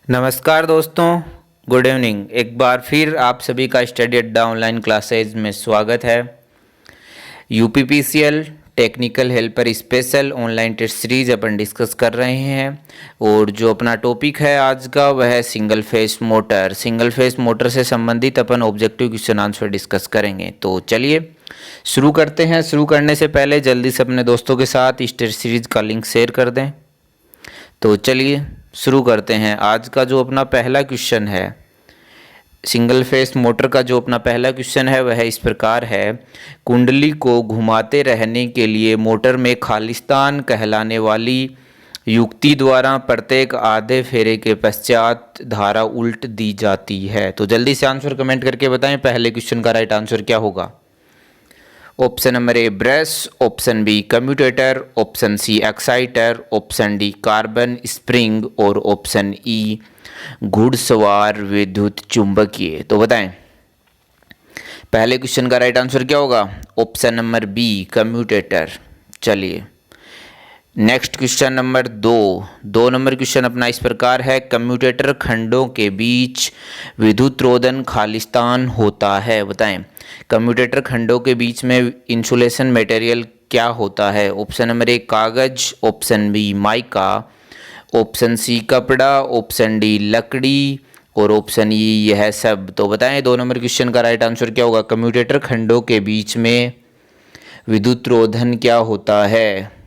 नमस्कार दोस्तों, good evening. एक बार फिर आप सभी का स्टडी अड्डा ऑनलाइन क्लासेज में स्वागत है। UPPCL technical helper special online test series अपन डिस्कस कर रहे हैं और जो अपना टॉपिक है आज का वह है single phase motor. Single phase motor से संबंधित अपन ऑब्जेक्टिव क्वेश्चन आंसर डिस्कस करेंगे। तो चलिए शुरू करते हैं। शुरू करने से पहले जल्दी से अपने दोस्तों के साथ इस टेस्ट सीरीज का लिंक शेयर कर दें। तो चलिए शुरू करते हैं। आज का जो अपना पहला क्वेश्चन है, सिंगल फेस मोटर का जो अपना पहला क्वेश्चन है वह इस प्रकार है। कुंडली को घुमाते रहने के लिए मोटर में खालिस्तान कहलाने वाली युक्ति द्वारा प्रत्येक आधे फेरे के पश्चात धारा उल्ट दी जाती है। तो जल्दी से आंसर कमेंट करके बताएं पहले क्वेश्चन का राइट आंसर क्या होगा। Option number A brush, option B commutator, option C exciter, option D carbon spring और ऑप्शन ई घुड़सवार विद्युत चुंबकीय। तो बताएं पहले क्वेश्चन का राइट आंसर क्या होगा। Option number B commutator. चलिए नेक्स्ट क्वेश्चन नंबर दो नंबर क्वेश्चन अपना इस प्रकार है। कम्यूटेटर खंडों के बीच विद्युत रोधन खालिस्तान होता है। बताएं कम्यूटेटर खंडों के बीच में इंसुलेशन मटेरियल क्या होता है। ऑप्शन नंबर ए कागज, option B mica, option C कपड़ा, ऑप्शन डी लकड़ी और ऑप्शन ई यह सब। तो बताएं दो नंबर क्वेश्चन का राइट आंसर क्या होगा। कम्यूटेटर खंडों के बीच में विद्युत रोधन क्या होता है।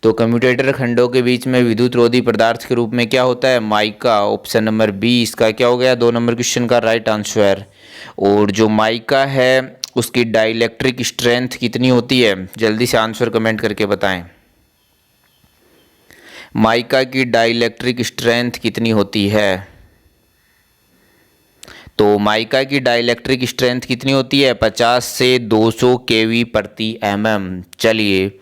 तो कम्यूटेटर खंडों के बीच में विद्युत रोधी पदार्थ के रूप में क्या होता है, माइका। ऑप्शन नंबर बी इसका क्या हो गया, दो नंबर क्वेश्चन का राइट आंसर। और जो माइका है उसकी डाइलेक्ट्रिक स्ट्रेंथ कितनी होती है, जल्दी से आंसर कमेंट करके बताएं। माइका की डाइलेक्ट्रिक स्ट्रेंथ कितनी होती है। तो माइका की डाइलेक्ट्रिक स्ट्रेंथ कितनी होती है, 50 से 200 केवी प्रति एमएम। चलिए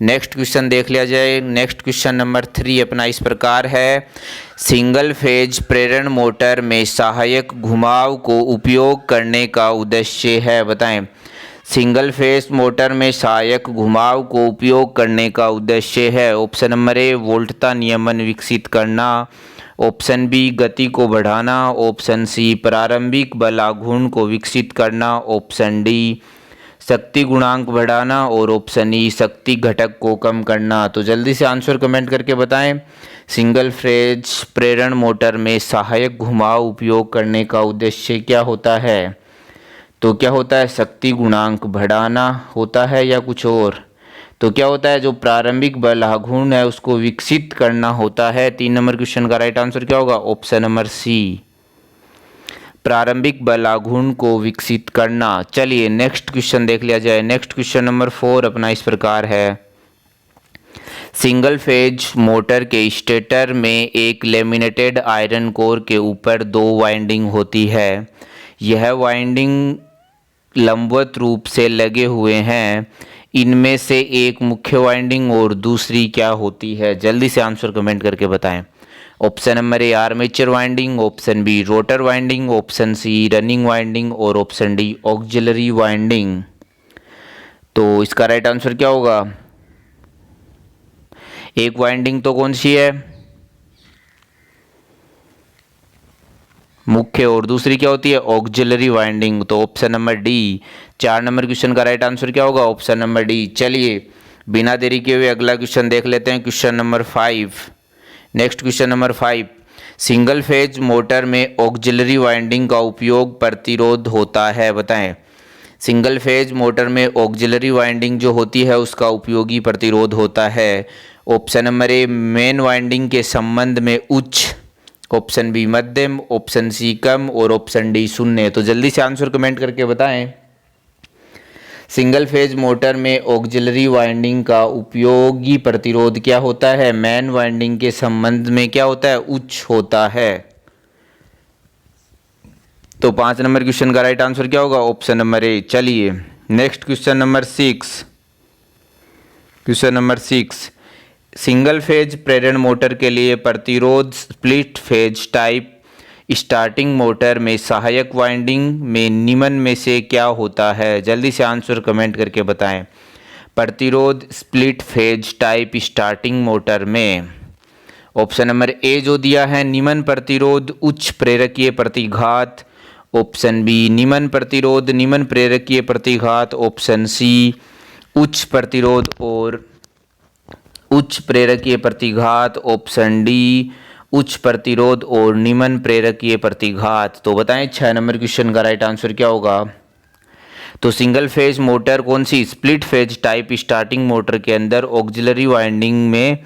नेक्स्ट क्वेश्चन देख लिया जाए। नेक्स्ट क्वेश्चन नंबर 3 अपना इस प्रकार है। सिंगल फेज प्रेरण मोटर में सहायक घुमाव को उपयोग करने का उद्देश्य है। बताएं सिंगल फेज मोटर में सहायक घुमाव को उपयोग करने का उद्देश्य है। ऑप्शन नंबर ए वोल्टता नियमन विकसित करना, ऑप्शन बी गति को बढ़ाना, ऑप्शन सी प्रारंभिक बल आघूर्ण को विकसित करना, ऑप्शन डी शक्ति गुणांक बढ़ाना और ऑप्शन ई शक्ति घटक को कम करना। तो जल्दी से आंसर कमेंट करके बताएं। सिंगल फेज प्रेरण मोटर में सहायक घुमाव उपयोग करने का उद्देश्य क्या होता है। तो क्या होता है, शक्ति गुणांक बढ़ाना होता है या कुछ और। तो क्या होता है, जो प्रारंभिक बल आघूर्ण है उसको विकसित करना होता है। 3 नंबर क्वेश्चन का राइट आंसर क्या होगा, ऑप्शन नंबर सी प्रारंभिक बल आघूर्ण को विकसित करना। चलिए नेक्स्ट क्वेश्चन देख लिया जाए। नेक्स्ट क्वेश्चन नंबर 4 अपना इस प्रकार है। सिंगल फेज मोटर के स्टेटर में एक लेमिनेटेड आयरन कोर के ऊपर 2 वाइंडिंग होती है। यह वाइंडिंग लंबवत रूप से लगे हुए हैं। इनमें से एक मुख्य वाइंडिंग और दूसरी क्या होती है, जल्दी से आंसर कमेंट करके बताएं। Option number A armature winding, option B rotor winding, option C running winding और ऑप्शन डी ऑक्सिलरी वाइंडिंग। तो इसका राइट आंसर क्या होगा। एक वाइंडिंग तो कौन सी है, मुख्य, और दूसरी क्या होती है, ऑक्सिलरी वाइंडिंग। तो option number D 4 number question का राइट आंसर क्या होगा, ऑप्शन नंबर डी। चलिए बिना देरी किए हुए अगला क्वेश्चन देख लेते हैं। Question number 5। Next question number 5। Single phase motor में ऑक्सिलरी वाइंडिंग का उपयोग प्रतिरोध होता है। बताएं सिंगल फेज मोटर में ऑक्सिलरी वाइंडिंग जो होती है उसका उपयोगी प्रतिरोध होता है। ऑप्शन नंबर ए मेन वाइंडिंग के संबंध में उच्च, ऑप्शन बी मध्यम, ऑप्शन सी कम और ऑप्शन डी शून्य। तो जल्दी से आंसर कमेंट करके बताएं। सिंगल फेज मोटर में ऑक्सिलरी वाइंडिंग का उपयोगी प्रतिरोध क्या होता है, मेन वाइंडिंग के संबंध में क्या होता है, उच्च होता है। तो 5 नंबर क्वेश्चन का राइट आंसर क्या होगा, ऑप्शन नंबर ए। चलिए next question number 6। Question number 6। Single phase प्रेरण मोटर के लिए प्रतिरोध split phase type starting motor में सहायक वाइंडिंग में निम्न में से क्या होता है, जल्दी से आंसर कमेंट करके बताएं। प्रतिरोध split phase type starting motor में ऑप्शन नंबर ए जो दिया है निम्न प्रतिरोध उच्च प्रेरकीय प्रतिघात, ऑप्शन बी निम्न प्रतिरोध निम्न प्रेरकीय प्रतिघात, ऑप्शन सी उच्च प्रतिरोध और उच्च प्रेरकीय प्रतिघात, ऑप्शन डी उच्च प्रतिरोध और निम्न प्रेरकीय प्रतिघात। तो बताएं 6 नंबर क्वेश्चन का राइट आंसर क्या होगा। तो सिंगल फेज मोटर कौन सी split phase type starting motor के अंदर ऑक्सिलरी वाइंडिंग में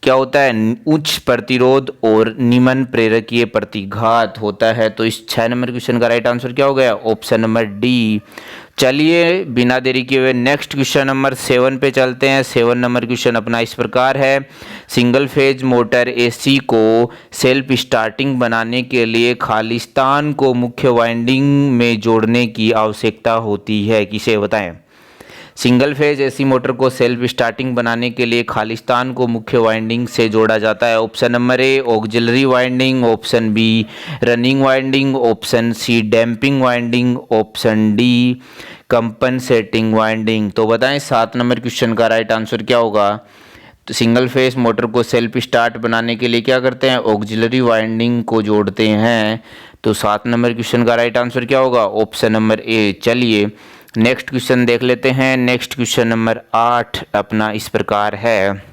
क्या होता है, उच्च प्रतिरोध और निम्न प्रेरकीय प्रतिघात होता है। तो इस 6 नंबर क्वेश्चन का राइट आंसर क्या हो गया, ऑप्शन नंबर डी। चलिए बिना देरी किए हुए नेक्स्ट क्वेश्चन नंबर 7 पे चलते हैं। 7 नंबर क्वेश्चन अपना इस प्रकार है, सिंगल फेज मोटर एसी को सेल्फ स्टार्टिंग बनाने के लिए खालिस्तान को मुख्य वाइंडिंग में जोड़ने की आवश्यकता होती है, किसे बताएं। सिंगल फेज एसी मोटर को सेल्फ स्टार्टिंग बनाने के लिए खालिस्तान को मुख्य वाइंडिंग से जोड़ा जाता है। Option number A auxiliary winding, option B running winding, option C damping winding, option D compensating winding. तो बताएं 7 नंबर क्वेश्चन का राइट आंसर क्या होगा। तो सिंगल फेज मोटर को सेल्फ स्टार्ट बनाने के लिए क्या करते हैं, ऑक्सिलरी वाइंडिंग को जोड़ते हैं। तो 7 नंबर क्वेश्चन का राइट आंसर क्या होगा, ऑप्शन नंबर ए। चलिए नेक्स्ट क्वेश्चन देख लेते हैं। नेक्स्ट क्वेश्चन नंबर 8 अपना इस प्रकार है,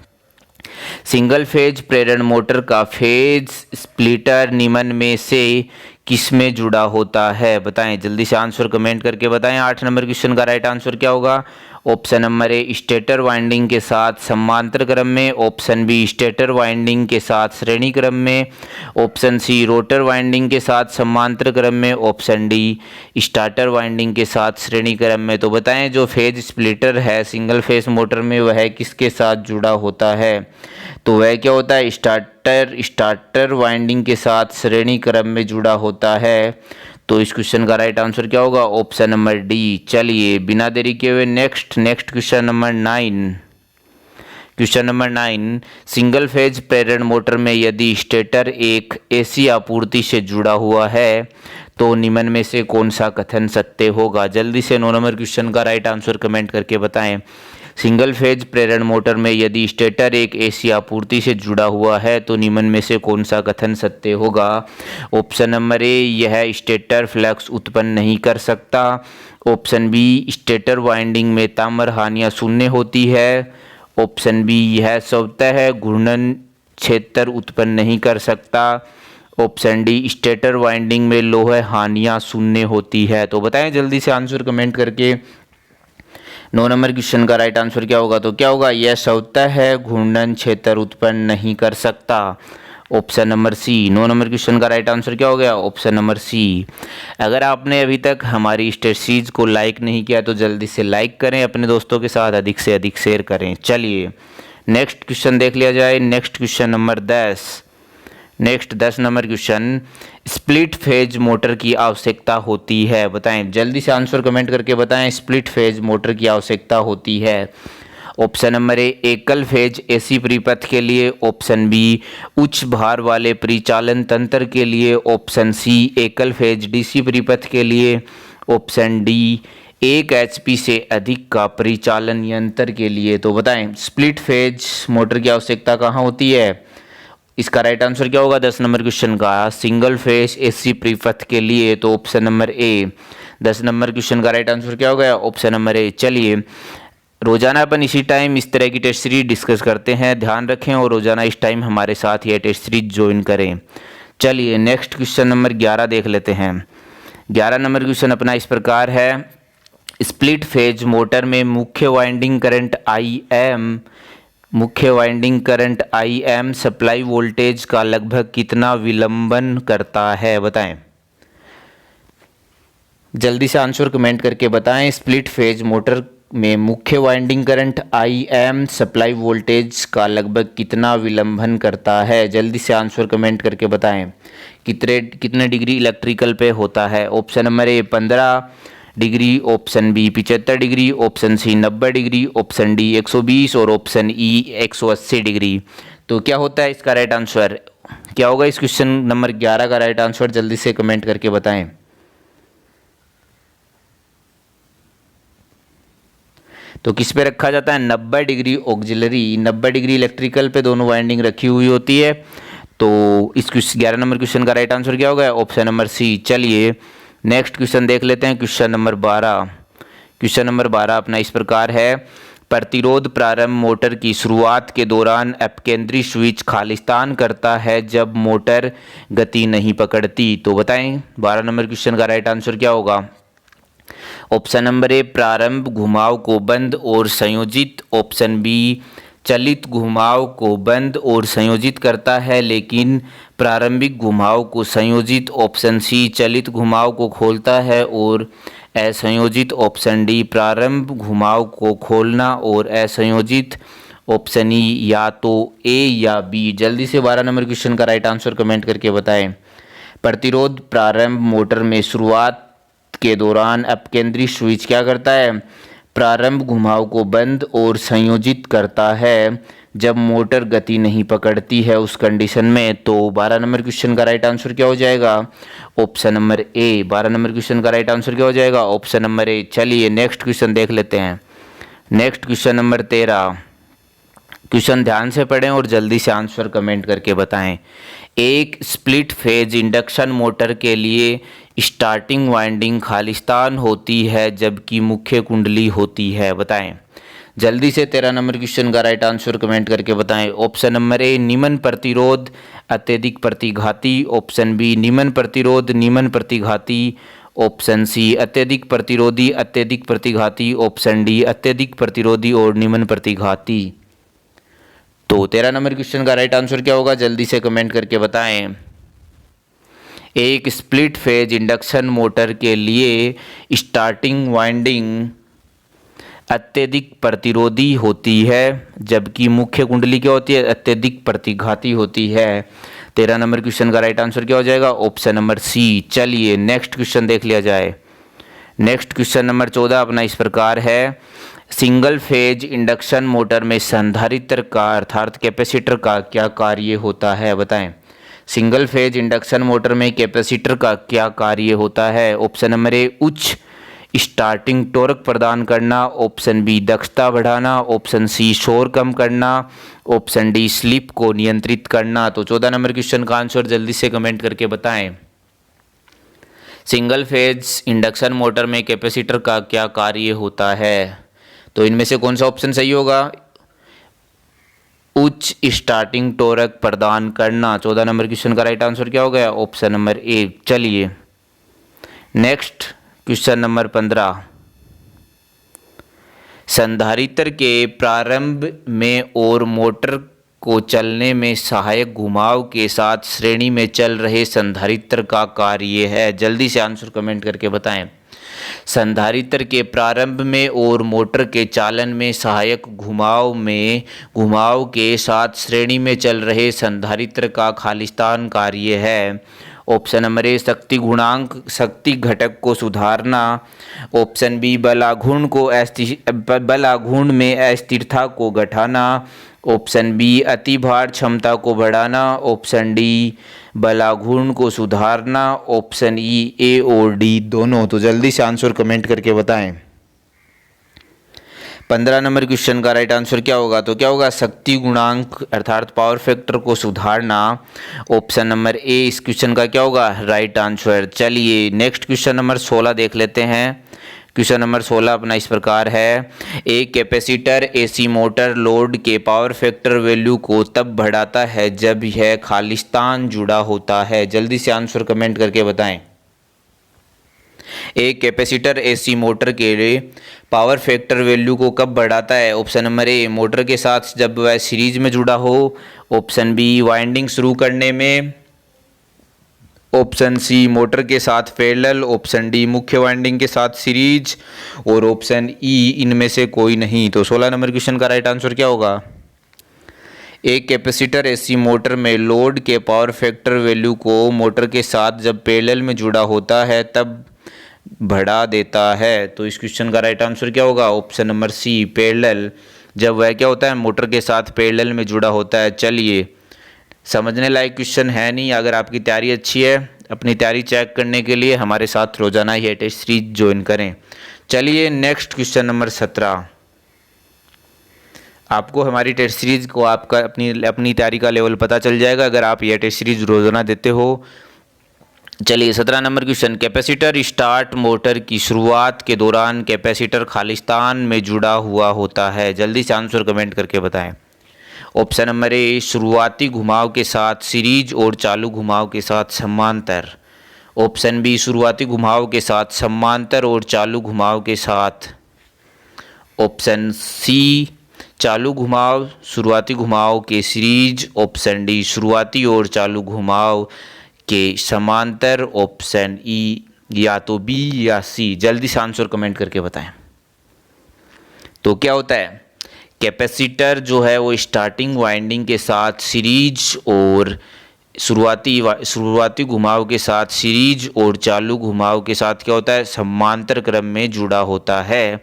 सिंगल फेज प्रेरण मोटर का फेज स्प्लिटर निम्न में से किसमें जुड़ा होता है, बताएं जल्दी से आंसर कमेंट करके बताएं। 8 नंबर क्वेश्चन का राइट आंसर क्या होगा। ऑप्शन नंबर ए स्टेटर वाइंडिंग के साथ समांतर क्रम में, ऑप्शन बी स्टेटर वाइंडिंग के साथ श्रेणी क्रम में, ऑप्शन सी रोटर वाइंडिंग के साथ समांतर क्रम में, ऑप्शन डी स्टार्टर वाइंडिंग के साथ श्रेणी क्रम में। तो बताएं जो फेज स्प्लिटर है सिंगल फेज मोटर में वह किसके साथ जुड़ा होता है। तो वह क्या होता है, स्टार्टर वाइंडिंग के साथ श्रेणी क्रम में जुड़ा होता है। तो इस क्वेश्चन का राइट आंसर क्या होगा, ऑप्शन नंबर डी। चलिए बिना देरी किए हुए next question number 9। Question number 9, single phase प्रेरण मोटर में यदि स्टेटर एक एसी आपूर्ति से जुड़ा हुआ है तो निम्न में से कौन सा कथन सत्य होगा। जल्दी से 9 नंबर क्वेश्चन का राइट आंसर कमेंट करके बताएं। सिंगल फेज प्रेरण मोटर में यदि स्टेटर एक एसी आपूर्ति से जुड़ा हुआ है तो निम्न में से कौन सा कथन सत्य होगा। ऑप्शन नंबर ए यह स्टेटर फ्लक्स उत्पन्न नहीं कर सकता, ऑप्शन बी स्टेटर वाइंडिंग में ताम्र हानियां शून्य होती है, ऑप्शन बी यह स्वतः घूर्णन क्षेत्र उत्पन्न नहीं कर सकता, ऑप्शन डी स्टेटर वाइंडिंग में लौह हानियां शून्य होती है। तो बताएं जल्दी से आंसर कमेंट करके 9 नंबर क्वेश्चन का राइट आंसर क्या होगा। तो क्या होगा, यह स्वतः घूर्णन क्षेत्र उत्पन्न नहीं कर सकता, option number C. 9 number question का राइट आंसर क्या हो गया, ऑप्शन नंबर सी। अगर आपने अभी तक हमारी स्टेट सीरीज को लाइक नहीं किया तो जल्दी से लाइक करें, अपने दोस्तों के साथ अधिक से अधिक शेयर करें। चलिए नेक्स्ट क्वेश्चन देख लिया जाए। Next question number 10 number question, split phase motor की आवश्यकता होती है, बताएं जल्दी से आंसर कमेंट करके बताएं। स्प्लिट फेज मोटर की आवश्यकता होती है। ऑप्शन नंबर ए एकल फेज एसी परिपथ के लिए, ऑप्शन बी उच्च भार वाले परिचालन तंत्र के लिए, ऑप्शन सी एकल फेज डीसी परिपथ के लिए, ऑप्शन डी 1 एचपी से अधिक का परिचालन यंत्र के लिए। तो बताएं स्प्लिट फेज मोटर की आवश्यकता कहाँ होती है। इसका राइट आंसर क्या होगा 10 नंबर क्वेश्चन का, सिंगल फेज एसी परिपथ के लिए। तो ऑप्शन नंबर ए। 10 नंबर क्वेश्चन का राइट आंसर क्या हो गया, ऑप्शन नंबर ए। चलिए रोजाना अपन इसी टाइम इस तरह की टेस्ट सीरीज डिस्कस करते हैं, ध्यान रखें और रोजाना इस टाइम हमारे साथ ये टेस्ट सीरीज ज्वाइन करें। चलिए नेक्स्ट क्वेश्चन नंबर 11 देख लेते हैं। 11 नंबर क्वेश्चन अपना इस प्रकार है, स्प्लिट फेज मोटर में मुख्य winding current I am supply voltage का लगभग कितना विलंबन करता है, बताएं जल्दी से आंसर कमेंट करके बताएं। स्प्लिट फेज मोटर में मुख्य winding current I am supply voltage का लगभग कितना विलंबन करता है, जल्दी से आंसर कमेंट करके बताएं। कितने डिग्री इलेक्ट्रिकल पे होता है। Option number A 15 degree, option B 75 degree, option C 90 degree, option D 120 और ऑप्शन ई 180 डिग्री। तो क्या होता है इसका राइट आंसर, क्या होगा इस क्वेश्चन नंबर 11 का राइट आंसर, जल्दी से कमेंट करके बताएं। तो किस पे रखा जाता है? 90 डिग्री ऑक्सिलरी, 90 डिग्री इलेक्ट्रिकल पे दोनों वाइंडिंग रखी हुई होती है। तो इस 11 नंबर क्वेश्चन का राइट आंसर क्या होगा? Option number C. चलिए नेक्स्ट क्वेश्चन देख लेते हैं, क्वेश्चन नंबर 12। क्वेश्चन नंबर 12 अपना इस प्रकार है, प्रतिरोध प्रारंभ मोटर की शुरुआत के दौरान अपकेंद्री स्विच खालिस्तान करता है जब मोटर गति नहीं पकड़ती। तो बताएं 12 नंबर क्वेश्चन का राइट आंसर क्या होगा? ऑप्शन नंबर ए प्रारंभ घुमाव को बंद और संयोजित, ऑप्शन बी चलित घुमाव को बंद और संयोजित करता है लेकिन प्रारंभिक घुमाव को संयोजित, ऑप्शन सी चलित घुमाव को खोलता है और असंयोजित, ऑप्शन डी प्रारंभ घुमाव को खोलना और असंयोजित, ऑप्शन ई या तो ए या बी। जल्दी से 12 नंबर क्वेश्चन का राइट आंसर कमेंट करके बताएं। प्रतिरोध प्रारंभ मोटर में शुरुआत के दौरान अपकेंद्री स्विच क्या करता है? प्रारंभ घुमाव को बंद और संयोजित करता है जब मोटर गति नहीं पकड़ती है उस कंडीशन में। तो 12 नंबर क्वेश्चन का राइट आंसर क्या हो जाएगा? ऑप्शन नंबर ए। 12 नंबर क्वेश्चन का राइट आंसर क्या हो जाएगा? ऑप्शन नंबर ए। चलिए नेक्स्ट क्वेश्चन देख लेते हैं। Next question number 13। क्वेश्चन ध्यान से पढ़ें और जल्दी से आंसर कमेंट करके बताएं। एक स्प्लिट फेज इंडक्शन मोटर के लिए स्टार्टिंग वाइंडिंग खालिस्तान होती है जबकि मुख्य कुंडली होती है। बताएं जल्दी से 13 नंबर क्वेश्चन का राइट आंसर कमेंट करके बताएं। ऑप्शन नंबर ए निम्न प्रतिरोध अत्यधिक प्रतिघाती, ऑप्शन बी निम्न प्रतिरोध निम्न प्रतिघाती, ऑप्शन सी अत्यधिक प्रतिरोधी अत्यधिक प्रतिघाती, ऑप्शन डी अत्यधिक प्रतिरोधी और निम्न प्रतिघाती। तो 13 नंबर क्वेश्चन का राइट आंसर क्या होगा? जल्दी से कमेंट करके बताएं। एक स्प्लिट फेज इंडक्शन मोटर के लिए स्टार्टिंग वाइंडिंग अत्यधिक प्रतिरोधी होती है जबकि मुख्य कुंडली क्या होती है? अत्यधिक प्रतिघाती होती है। 13 नंबर क्वेश्चन का राइट आंसर क्या हो जाएगा? Option number C. चलिए नेक्स्ट क्वेश्चन देख लिया जाए। नेक्स्ट क्वेश्चन नंबर 14 अपना इस प्रकार है, सिंगल फेज इंडक्शन मोटर में संधारित्र का अर्थात कैपेसिटर का क्या कार्य होता है? बताएं सिंगल फेज इंडक्शन मोटर में कैपेसिटर का क्या कार्य होता है? ऑप्शन नंबर ए उच्च स्टार्टिंग टॉर्क प्रदान करना, ऑप्शन बी दक्षता बढ़ाना, ऑप्शन सी शोर कम करना, ऑप्शन डी स्लिप को नियंत्रित करना। तो 14 नंबर क्वेश्चन का आंसर जल्दी से कमेंट करके बताएं। सिंगल फेज इंडक्शन मोटर में कैपेसिटर का क्या कार्य होता है? तो इनमें से कौन सा ऑप्शन सही होगा? उच्च स्टार्टिंग टॉर्क प्रदान करना। 14 नंबर क्वेश्चन का राइट आंसर क्या हो गया? ऑप्शन नंबर ए। चलिए नेक्स्ट क्वेश्चन नंबर 15, संधारित्र के प्रारंभ में और मोटर को चलने में सहायक घुमाव के साथ श्रेणी में चल रहे संधारित्र का कार्य है। जल्दी से आंसर कमेंट करके बताएं। संधारित्र के प्रारंभ में और मोटर के चालन में सहायक घुमाव के साथ श्रेणी में चल रहे संधारित्र का खालिस्तान कार्य है। ऑप्शन नंबर ए शक्ति गुणांक शक्ति घटक को सुधारना, ऑप्शन बी बलाघूर्ण में अस्थिरता को घटाना, ऑप्शन बी अतिभार क्षमता को बढ़ाना, ऑप्शन डी बलाघूर्ण को सुधारना, ऑप्शन ई ए और डी दोनों। तो जल्दी से आंसर कमेंट करके बताएं। 15 नंबर क्वेश्चन का राइट आंसर क्या होगा? तो क्या होगा? शक्ति गुणांक अर्थात पावर फैक्टर को सुधारना। ऑप्शन नंबर ए इस क्वेश्चन का क्या होगा? Right answer. चलिए नेक्स्ट क्वेश्चन नंबर 16 देख लेते हैं। क्वेश्चन नंबर 16 अपना इस प्रकार है, एक कैपेसिटर एसी मोटर लोड के पावर फैक्टर वैल्यू को तब बढ़ाता है जब यह खालिस्तान जुड़ा होता है। जल्दी से आंसर कमेंट करके बताएं। एक कैपेसिटर एसी मोटर के लिए पावर फैक्टर वैल्यू को कब बढ़ाता है? ऑप्शन नंबर ए मोटर के साथ जब वह सीरीज में जुड़ा हो, ऑप्शन बी वाइंडिंग शुरू करने में, ऑप्शन सी मोटर के साथ पैरेलल, ऑप्शन डी मुख्य वाइंडिंग के साथ सीरीज और ऑप्शन ई इनमें से कोई नहीं। तो 16 नंबर क्वेश्चन का राइट आंसर क्या होगा? एक कैपेसिटर एसी मोटर में लोड के पावर फैक्टर वैल्यू को मोटर के साथ जब पैरेलल में जुड़ा होता है तब बढ़ा देता है। तो इस क्वेश्चन का राइट आंसर क्या होगा? Option number C parallel. जब वह क्या होता है? मोटर के साथ पैरेलल में जुड़ा होता है। चलिए समझने लायक क्वेश्चन है नहीं। अगर आपकी तैयारी अच्छी है, अपनी तैयारी चेक करने के लिए हमारे साथ रोजाना ये टेस्ट सीरीज ज्वाइन करें। चलिए नेक्स्ट क्वेश्चन नंबर 17। आपको हमारी टेस्ट सीरीज़ को आपका अपनी तैयारी का लेवल पता चल जाएगा अगर आप यह टेस्ट सीरीज़ रोज़ाना देते हो। चलिए 17 number question, capacitor start motor की शुरुआत के दौरान कैपेसिटर खालिस्तान में जुड़ा हुआ होता है। जल्दी से आंसर कमेंट करके बताएं। ऑप्शन नंबर ए, शुरुआती घुमाव के साथ सीरीज और चालू घुमाव के साथ समांतर। ऑप्शन बी, शुरुआती घुमाव के साथ समांतर और चालू घुमाव के साथ। ऑप्शन सी, चालू घुमाव शुरुआती घुमाव के सीरीज। ऑप्शन डी, शुरुआती और चालू घुमाव के समांतर। ऑप्शन ई, या तो बी या सी। जल्दी से आंसर कमेंट करके बताएं। तो क्या होता है, कैपेसिटर जो है वो स्टार्टिंग वाइंडिंग के साथ सीरीज और शुरुआती घुमाव के साथ सीरीज और चालू घुमाव के साथ क्या होता है, समांतर क्रम में जुड़ा होता है।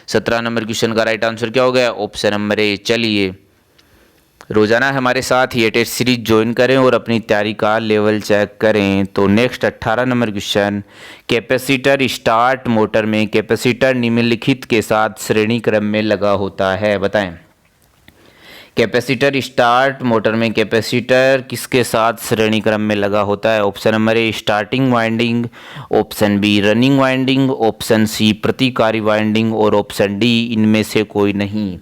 17 नंबर क्वेश्चन का राइट आंसर क्या हो गया, ऑप्शन नंबर ए। चलिए रोजाना हमारे साथ ये टेस्ट सीरीज ज्वाइन करें और अपनी तैयारी का लेवल चेक करें। तो next 18 number question, capacitor start motor में कैपेसिटर निम्नलिखित के साथ श्रेणी क्रम में लगा होता है। बताएं, कैपेसिटर स्टार्ट मोटर में कैपेसिटर किसके साथ श्रेणी क्रम में लगा होता है। Option number A, starting winding. Option B, running winding. Option C, प्रतिकारी वाइंडिंग। और ऑप्शन डी, इनमें से कोई नहीं।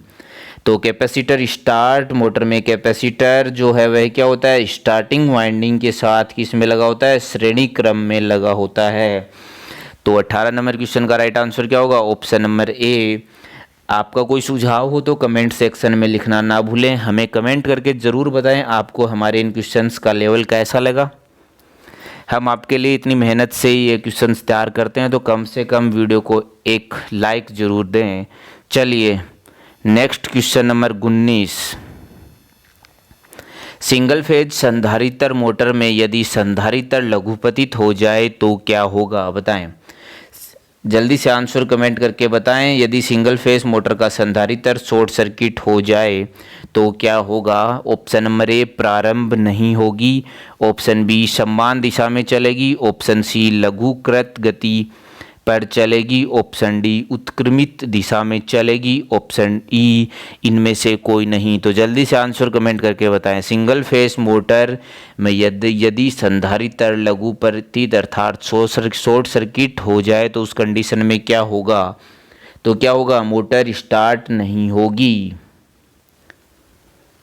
तो कैपेसिटर स्टार्ट मोटर में कैपेसिटर जो है वह क्या होता है, स्टार्टिंग वाइंडिंग के साथ किस में लगा होता है, श्रेणी क्रम में लगा होता है। तो 18 नंबर क्वेश्चन का राइट आंसर क्या होगा, ऑप्शन नंबर ए। आपका कोई सुझाव हो तो कमेंट सेक्शन में लिखना ना भूलें। हमें कमेंट करके ज़रूर बताएं आपको हमारे इन क्वेश्चंस का लेवल कैसा लगा। हम आपके लिए इतनी मेहनत से ये क्वेश्चंस तैयार करते हैं, तो कम से कम वीडियो को एक लाइक ज़रूर दें। चलिए next question number 19, single phase संधारित्र मोटर में यदि संधारित्र लघुपतित हो जाए तो क्या होगा। बताएं, जल्दी से आंसर कमेंट करके बताएं। यदि सिंगल फेज मोटर का संधारित्र शॉर्ट सर्किट हो जाए तो क्या होगा। ऑप्शन नंबर ए, प्रारंभ नहीं होगी। ऑप्शन बी, समान दिशा में चलेगी। ऑप्शन सी, लघुकृत गति पर चलेगी। ऑप्शन डी, उत्क्रमित दिशा में चलेगी। ऑप्शन ई, इनमें से कोई नहीं। तो जल्दी से आंसर कमेंट करके बताएं। सिंगल फेस मोटर में यदि संधारित्र लघुपतित अर्थात शॉर्ट सर्किट हो जाए तो उस कंडीशन में क्या होगा। तो क्या होगा, मोटर स्टार्ट नहीं होगी,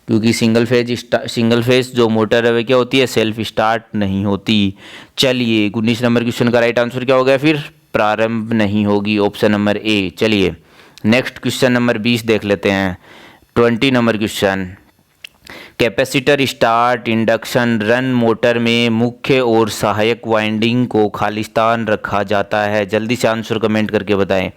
क्योंकि सिंगल फेज जो मोटर है वह क्या होती है, सेल्फ स्टार्ट नहीं होती। चलिए 19 नंबर क्वेश्चन का राइट आंसर क्या हो गया फिर, प्रारंभ नहीं होगी। ऑप्शन नंबर ए। चलिए नेक्स्ट क्वेश्चन नंबर 20 देख लेते हैं। 20 number question, capacitor start induction run motor में मुख्य और सहायक वाइंडिंग को खालिस्तान रखा जाता है। जल्दी से आंसर कमेंट करके बताएं।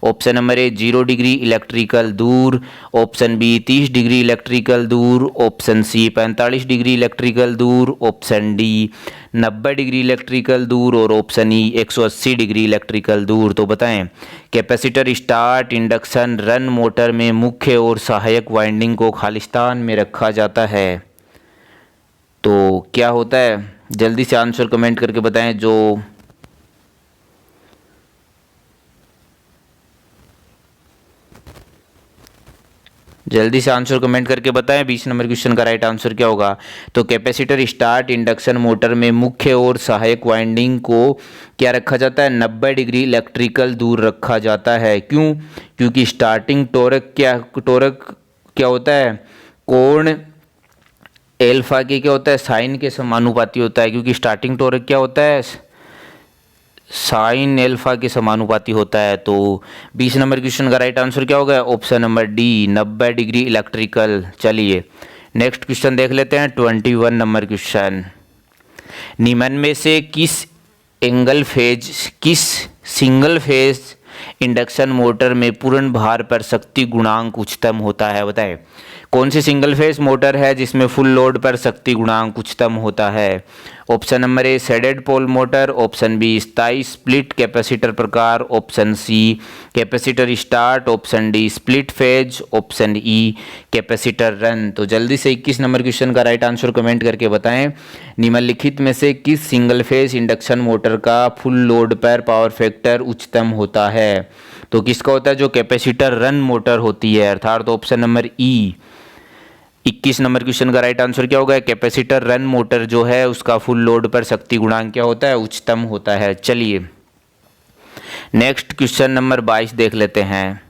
ऑप्शन नंबर ए, 0 डिग्री इलेक्ट्रिकल दूर। ऑप्शन बी, 30 डिग्री इलेक्ट्रिकल दूर। ऑप्शन सी, 45 डिग्री इलेक्ट्रिकल दूर। ऑप्शन डी, 90 डिग्री इलेक्ट्रिकल दूर। और ऑप्शन ई, 180 डिग्री इलेक्ट्रिकल दूर। तो बताएं, capacitor start induction run motor में मुख्य और सहायक वाइंडिंग को खालिस्तान में रखा जाता है तो क्या होता है। जल्दी से आंसर कमेंट करके बताएं। जल्दी से आंसर कमेंट करके बताएं 20 नंबर क्वेश्चन का राइट आंसर क्या होगा। तो कैपेसिटर स्टार्ट इंडक्शन मोटर में मुख्य और सहायक वाइंडिंग को क्या रखा जाता है, 90 डिग्री इलेक्ट्रिकल दूर रखा जाता है। क्यों, क्योंकि स्टार्टिंग टॉर्क क्या होता है, कोण एल्फा के क्या होता है, साइन के समानुपाती होता है। क्योंकि स्टार्टिंग टॉर्क क्या होता है, साइन एल्फा के समानुपाती होता है। तो 20 नंबर क्वेश्चन का राइट आंसर क्या होगा, option number D, 90 degree electrical. चलिए नेक्स्ट क्वेश्चन देख लेते हैं। 21 नंबर क्वेश्चन, निम्न में से किस सिंगल फेज इंडक्शन मोटर में पूर्ण भार पर शक्ति गुणांक उच्चतम होता है। बताएं, कौन सी सिंगल फेज मोटर है जिसमें फुल लोड पर शक्ति गुणांक उच्चतम होता है। Option number A shaded pole motor, option B स्थायी स्प्लिट कैपेसिटर प्रकार, option C capacitor start, option D split phase, option E capacitor run. तो जल्दी से 21 नंबर क्वेश्चन का राइट आंसर कमेंट करके बताएं। निम्नलिखित में से किस सिंगल फेज इंडक्शन मोटर का फुल लोड पर पावर फैक्टर उच्चतम होता है? तो किसका होता है? जो कैपेसिटर रन मोटर होती है, अर्थात ऑप्शन नंबर ई। 21 नंबर क्वेश्चन का राइट आंसर क्या होगा? कैपेसिटर रन मोटर जो है उसका फुल लोड पर शक्ति गुणांक क्या होता है? उच्चतम होता है। चलिए नेक्स्ट क्वेश्चन नंबर 22 देख लेते हैं।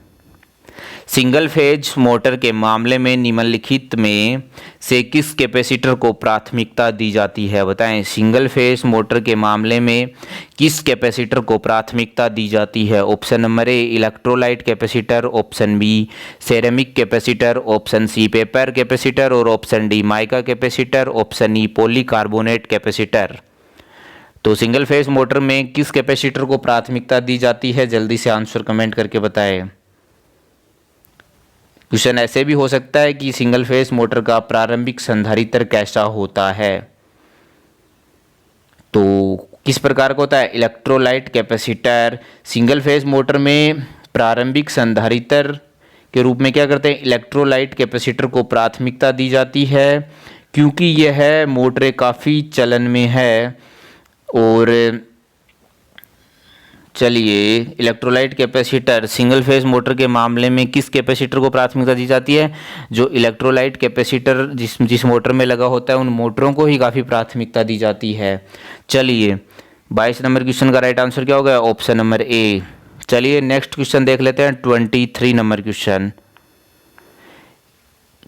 सिंगल फेज मोटर के मामले में निम्नलिखित में से किस कैपेसिटर को प्राथमिकता दी जाती है? बताएं। सिंगल फेज मोटर के मामले में किस कैपेसिटर को प्राथमिकता दी जाती है? Option number A electrolyte capacitor, option B ceramic capacitor, option C paper capacitor और option D mica capacitor, option E polycarbonate capacitor. तो सिंगल फेज मोटर में किस कैपेसिटर को प्राथमिकता दी जाती है? जल्दी से आंसर कमेंट करके बताएं। क्वेश्चन ऐसे भी हो सकता है कि सिंगल फेज मोटर का प्रारंभिक संधारित्र कैसा होता है? तो किस प्रकार का होता है? Electrolyte capacitor. Single phase motor में प्रारंभिक संधारित्र के रूप में क्या करते हैं? इलेक्ट्रोलाइट कैपेसिटर को प्राथमिकता दी जाती है, क्योंकि यह मोटरें काफ़ी चलन में है। और चलिए electrolyte capacitor single phase motor के मामले में किस कैपेसिटर को प्राथमिकता दी जाती है? जो इलेक्ट्रोलाइट कैपेसिटर जिस मोटर में लगा होता है उन मोटरों को ही काफ़ी प्राथमिकता दी जाती है। चलिए 22 नंबर क्वेश्चन का राइट आंसर क्या होगा? ऑप्शन नंबर ए। चलिए नेक्स्ट क्वेश्चन देख लेते हैं 23 नंबर क्वेश्चन।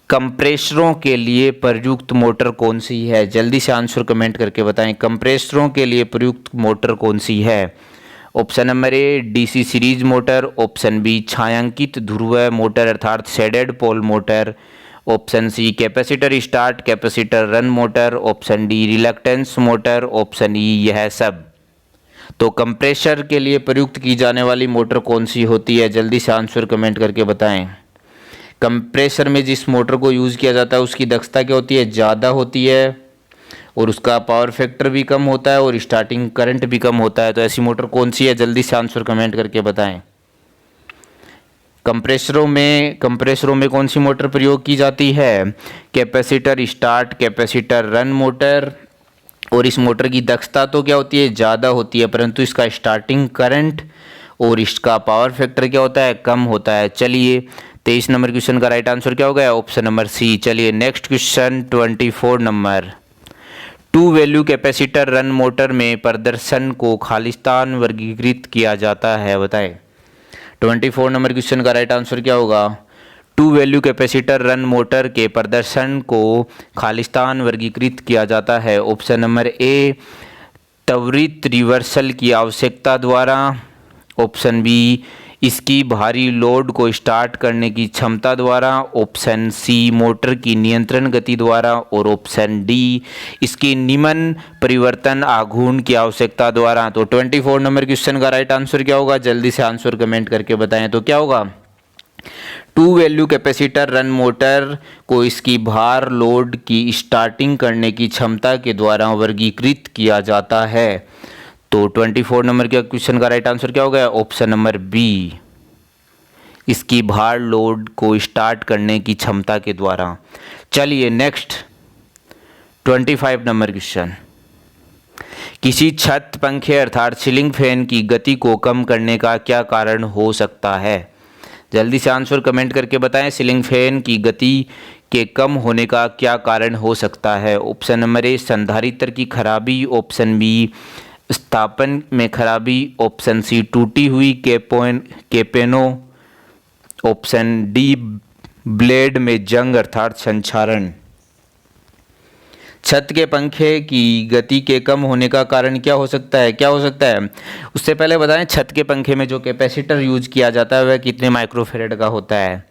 कंप्रेसरों के लिए प्रयुक्त मोटर कौन सी है? जल्दी से आंसर कमेंट करके बताएं। कंप्रेसरों के लिए प्रयुक्त मोटर कौन सी है? Option number A DC series motor, option B छायांकित ध्रुव मोटर अर्थात shaded pole motor, option C capacitor start capacitor run motor, option D reluctance motor, option E यह सब। तो कंप्रेसर के लिए प्रयुक्त की जाने वाली मोटर कौन सी होती है? जल्दी से आंसर कमेंट करके बताएं। कंप्रेसर में जिस मोटर को यूज़ किया जाता है उसकी दक्षता क्या होती है? ज़्यादा होती है और उसका पावर फैक्टर भी कम होता है और स्टार्टिंग करंट भी कम होता है। तो ऐसी मोटर कौन सी है? जल्दी से आंसर कमेंट करके बताएं। कंप्रेसरों में कौन सी मोटर प्रयोग की जाती है? Capacitor start capacitor run motor. और इस मोटर की दक्षता तो क्या होती है? ज़्यादा होती है, परंतु इसका स्टार्टिंग करंट और इसका पावर फैक्टर क्या होता है? कम होता है। चलिए 23 नंबर क्वेश्चन का राइट आंसर क्या होगा? Option number C. चलिए next question 24 number. Two value capacitor run motor में प्रदर्शन को खालिस्तान वर्गीकृत किया जाता है। बताएं। 24 नंबर क्वेश्चन का राइट आंसर क्या होगा? Two value capacitor run motor के प्रदर्शन को खालिस्तान वर्गीकृत किया जाता है। ऑप्शन नंबर ए त्वरित रिवर्सल की आवश्यकता द्वारा, ऑप्शन बी इसकी भारी लोड को स्टार्ट करने की क्षमता द्वारा, ऑप्शन सी मोटर की नियंत्रण गति द्वारा और ऑप्शन डी इसकी निम्न परिवर्तन आघूर्ण की आवश्यकता द्वारा। तो 24 नंबर क्वेश्चन का राइट आंसर क्या होगा? जल्दी से आंसर कमेंट करके बताएं। तो क्या होगा? Two value capacitor run motor को इसकी भार लोड की स्टार्टिंग करने की क्षमता के द्वारा वर्गीकृत किया जाता है। तो 24 नंबर के क्वेश्चन का राइट आंसर क्या होगा? ऑप्शन नंबर बी इसकी भार लोड को स्टार्ट करने की क्षमता के द्वारा। चलिए नेक्स्ट 25 नंबर क्वेश्चन। किसी छत पंखे अर्थात सीलिंग फैन की गति को कम करने का क्या कारण हो सकता है? जल्दी से आंसर कमेंट करके बताएं। सीलिंग फैन की गति के कम होने का क्या कारण हो सकता है? ऑप्शन नंबर ए संधारित्र की खराबी, ऑप्शन बी स्थापन में खराबी, ऑप्शन सी टूटी हुई केपेनो, ऑप्शन डी ब्लेड में जंग अर्थात संक्षारण। छत के पंखे की गति के कम होने का कारण क्या हो सकता है? उससे पहले बताएं छत के पंखे में जो कैपेसिटर यूज किया जाता है वह कितने माइक्रोफेरेड का होता है?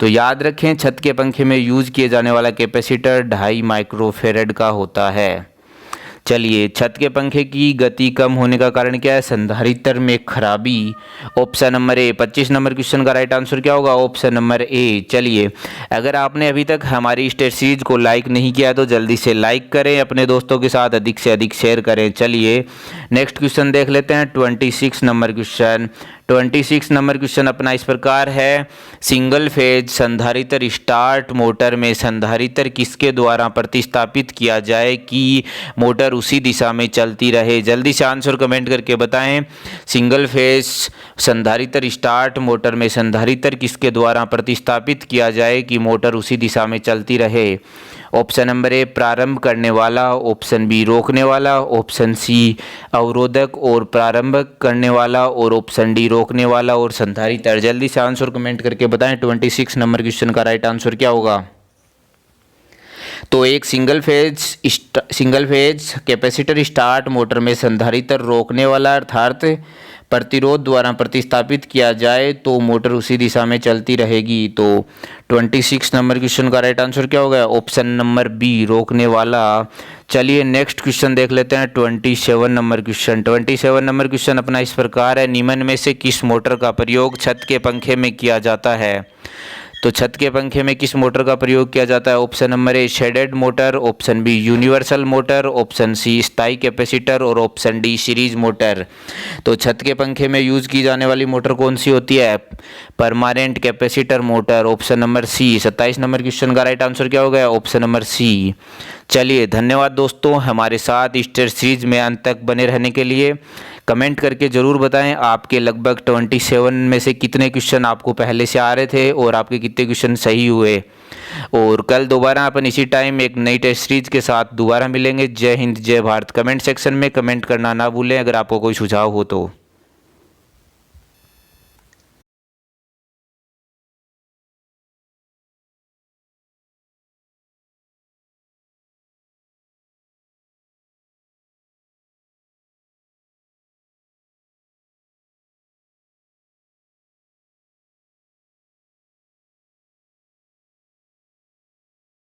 तो याद रखें छत के पंखे में यूज किए जाने वाला कैपेसिटर 2.5 माइक्रोफेरेड का होता है। चलिए, छत के पंखे की गति कम होने का कारण क्या है? संधारित्र में खराबी। ऑप्शन नंबर ए। 25 नंबर क्वेश्चन का राइट आंसर क्या होगा? ऑप्शन नंबर ए। चलिए, अगर आपने अभी तक हमारी इस टेस्ट सीरीज को लाइक नहीं किया तो जल्दी से लाइक करें, अपने दोस्तों के साथ अधिक से अधिक शेयर करें। चलिए नेक्स्ट क्वेश्चन देख लेते हैं। 26 नंबर क्वेश्चन। 26 नंबर क्वेश्चन अपना इस प्रकार है, सिंगल फेज संधारित्र स्टार्ट मोटर में संधारित्र किसके द्वारा प्रतिस्थापित किया जाए कि मोटर उसी दिशा में चलती रहे? जल्दी से आंसर कमेंट करके बताएं। सिंगल फेज संधारित्र स्टार्ट मोटर में संधारित्र किसके द्वारा प्रतिस्थापित किया जाए कि मोटर उसी दिशा में चलती रहे? ऑप्शन नंबर ए प्रारंभ करने वाला, ऑप्शन बी रोकने वाला, ऑप्शन सी अवरोधक और प्रारंभ करने वाला, और ऑप्शन डी रोकने वाला और संधारित्र। जल्दी से आंसर कमेंट करके बताएं 26 नंबर क्वेश्चन का राइट आंसर क्या होगा? तो एक single phase capacitor start motor में संधारित्र रोकने वाला अर्थात प्रतिरोध द्वारा प्रतिस्थापित किया जाए तो मोटर उसी दिशा में चलती रहेगी। तो 26 नंबर क्वेश्चन का राइट आंसर क्या होगा? ऑप्शन नंबर बी रोकने वाला। चलिए नेक्स्ट क्वेश्चन देख लेते हैं। 27 नंबर क्वेश्चन। 27 नंबर क्वेश्चन अपना इस प्रकार है, निम्न में से किस मोटर का प्रयोग छत के पंखे में किया जाता है? तो छत के पंखे में किस मोटर का प्रयोग किया जाता है? Option number A shaded motor, option B universal motor, option C स्थायी कैपेसिटर और ऑप्शन डी सीरीज मोटर। तो छत के पंखे में यूज की जाने वाली मोटर कौन सी होती है? Permanent capacitor motor. Option number C. 27 number question का राइट आंसर क्या हो गया? Option number C. चलिए धन्यवाद दोस्तों, हमारे साथ इस टेस्ट सीरीज में अंत तक बने रहने के लिए। कमेंट करके ज़रूर बताएं आपके लगभग 27 में से कितने क्वेश्चन आपको पहले से आ रहे थे और आपके कितने क्वेश्चन सही हुए। और कल दोबारा अपन इसी टाइम एक नई टेस्ट सीरीज के साथ दोबारा मिलेंगे। जय हिंद, जय भारत। कमेंट सेक्शन में कमेंट करना ना भूलें अगर आपको कोई सुझाव हो तो।